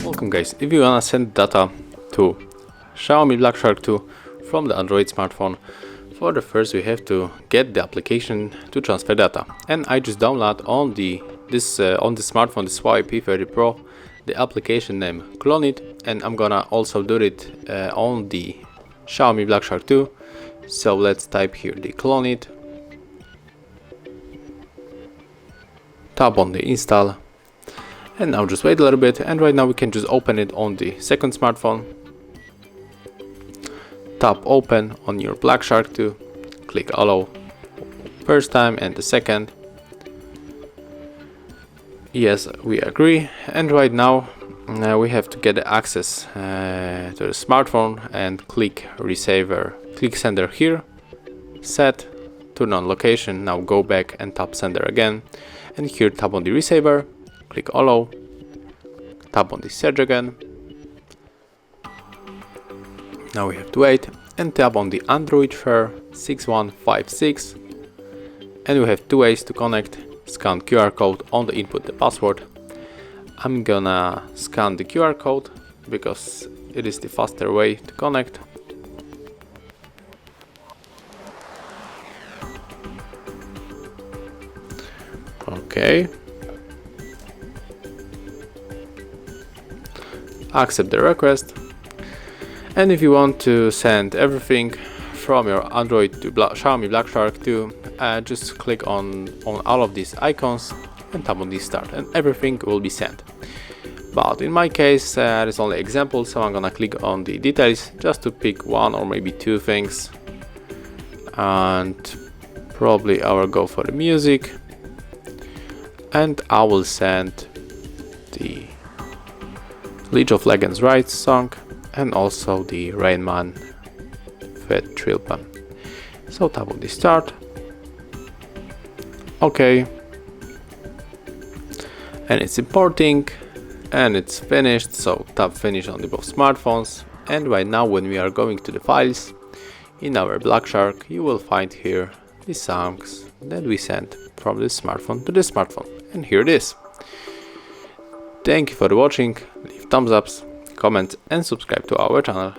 Welcome guys, if you wanna send data to Xiaomi Black Shark 2 from the Android smartphone, for the first we have to get the application to transfer data, and I just download on the smartphone, the Huawei P30 Pro, the application name CLONEit, and I'm gonna also do it on the Xiaomi Black Shark 2. So let's type here the CLONEit, tap on the install, and now just wait a little bit, and right now we can just open it on the second smartphone. Tap open on your Black Shark 2, click allow first time and the second. Yes, we agree, and right now we have to get the access to the smartphone and click receiver, click sender here, set, turn on location, now go back and tap sender again, and here tap on the receiver, click allow, tap on the search again. Now we have to wait and tap on the Android Share 6156, and we have two ways to connect. Scan QR code on the input the password. I'm gonna scan the QR code because it is the faster way to connect. Okay. Accept the request. And if you want to send everything from your Android to Xiaomi Black Shark 2, just click on all of these icons and tap on the start, and everything will be sent. But in my case, there's only example, so I'm gonna click on the details just to pick one or maybe two things, and probably I will go for the music, and I will send the League of Legends Rise song and also the Rain Man Fed Trilpan. So tap on the start. Okay, and it's importing and it's finished, so tap finish on the both smartphones. And right now when we are going to the files in our Black Shark, you will find here the songs that we sent from this smartphone to this smartphone, and here it is. Thank you for watching, leave thumbs ups, comment and subscribe to our channel.